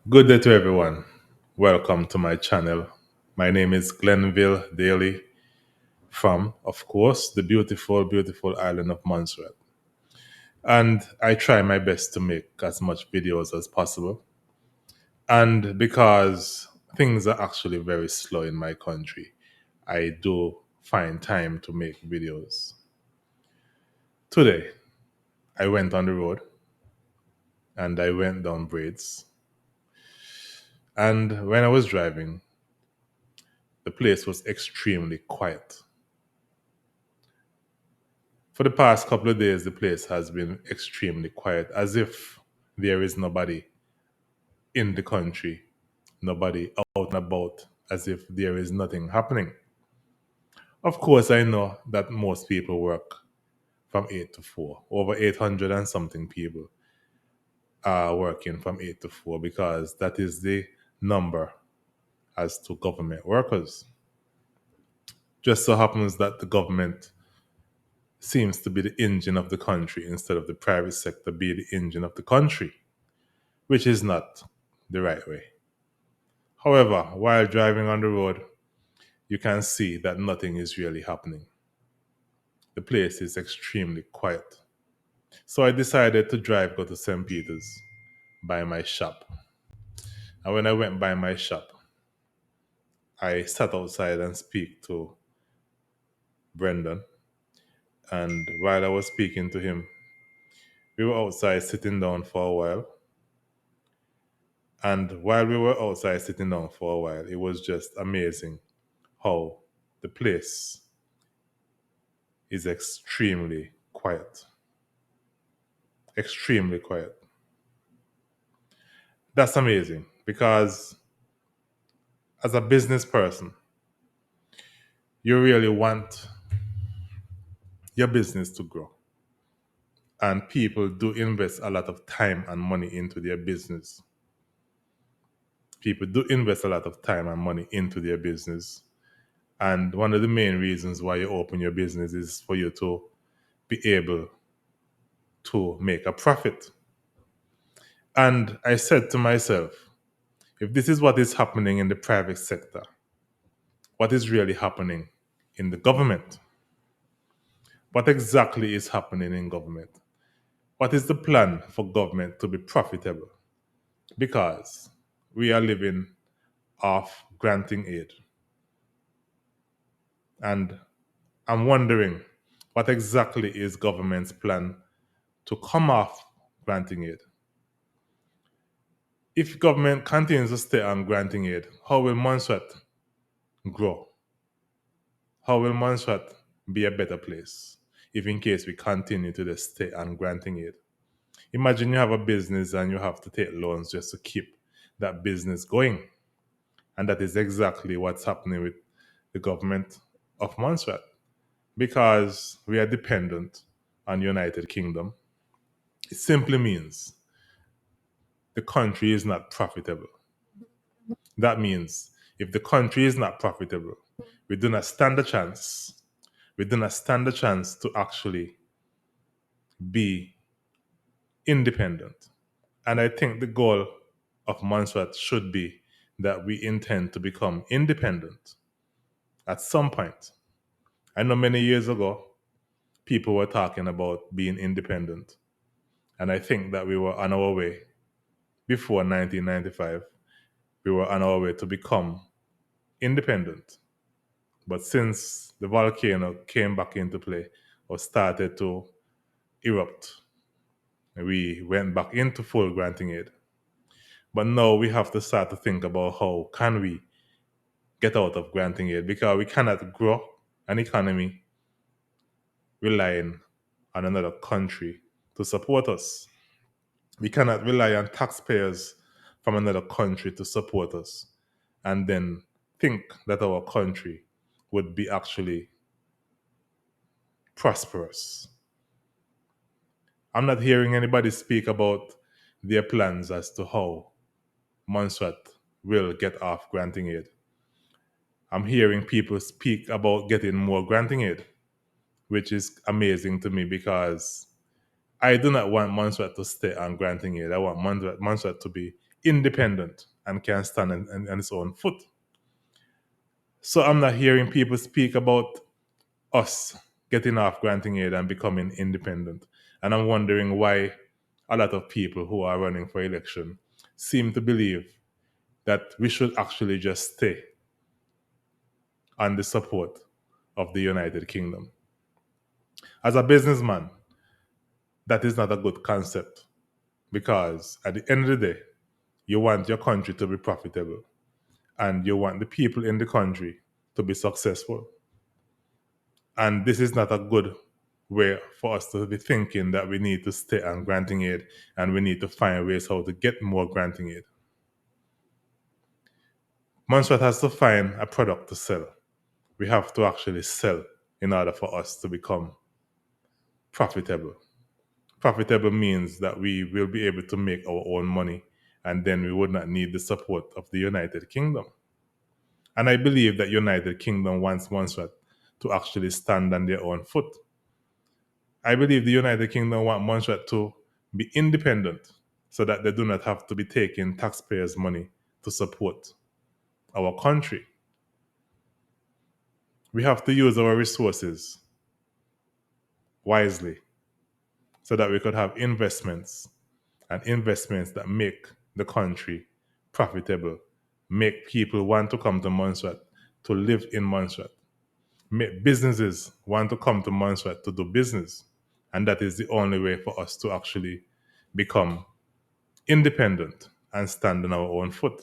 Good day to everyone. Welcome to my channel. My name is Glenville Daly from, of course, the beautiful, beautiful island of Montserrat. And I try my best to make as much videos as possible. And because things are actually very slow in my country, I do find time to make videos. Today, I went on the road and I went down Braids. And when I was driving, the place was extremely quiet. For the past couple of days, the place has been extremely quiet, as if there is nobody in the country, nobody out and about, as if there is nothing happening. Of course, I know that most people work from 8 to 4. Over 800 and something people are working from 8 to 4 because that is the number as to government workers. Just so happens that the government seems to be the engine of the country instead of the private sector be the engine of the country, which is not the right way. However, while driving on the road, you can see that nothing is really happening. The place is extremely quiet. So I decided to go to St. Peter's by my shop. And when I went by my shop, I sat outside and speak to Brendan. And while I was speaking to him, we were outside sitting down for a while. And while we were outside sitting down for a while, it was just amazing how the place is extremely quiet. Extremely quiet. That's amazing because as a business person, you really want your business to grow. And people do invest a lot of time and money into their business. People do invest a lot of time and money into their business. And one of the main reasons why you open your business is for you to be able to make a profit. And I said to myself, if this is what is happening in the private sector, what is really happening in the government? What exactly is happening in government? What is the plan for government to be profitable? Because we are living off granting aid. And I'm wondering what exactly is government's plan to come off granting aid? If government continues to stay on granting aid, how will Montserrat grow? How will Montserrat be a better place if in case we continue to just stay on granting aid? Imagine you have a business and you have to take loans just to keep that business going. And that is exactly what's happening with the government of Montserrat because we are dependent on United Kingdom. It simply means the country is not profitable. That means if the country is not profitable, we do not stand a chance. We do not stand a chance to actually be independent. And I think the goal of Montserrat should be that we intend to become independent at some point. I know many years ago, people were talking about being independent. And I think that we were on our way before 1995. We were on our way to become independent. But since the volcano came back into play or started to erupt, we went back into full granting aid. But now we have to start to think about how can we get out of granting aid because we cannot grow an economy relying on another country to support us. We cannot rely on taxpayers from another country to support us and then think that our country would be actually prosperous. I'm not hearing anybody speak about their plans as to how Montserrat will get off granting aid. I'm hearing people speak about getting more granting aid, which is amazing to me because I do not want Montserrat to stay on granting aid. I want Montserrat to be independent and can stand on its own foot. So I'm not hearing people speak about us getting off granting aid and becoming independent. And I'm wondering why a lot of people who are running for election seem to believe that we should actually just stay on the support of the United Kingdom. As a businessman, that is not a good concept because at the end of the day, you want your country to be profitable and you want the people in the country to be successful. And this is not a good way for us to be thinking that we need to stay on granting aid and we need to find ways how to get more granting aid. Montserrat has to find a product to sell. We have to actually sell in order for us to become profitable. Profitable means that we will be able to make our own money and then we would not need the support of the United Kingdom. And I believe that United Kingdom wants Montserrat to actually stand on their own foot. I believe the United Kingdom want Montserrat to be independent so that they do not have to be taking taxpayers' money to support our country. We have to use our resources wisely so that we could have investments and investments that make the country profitable, make people want to come to Montserrat to live in Montserrat, make businesses want to come to Montserrat to do business. And that is the only way for us to actually become independent and stand on our own foot.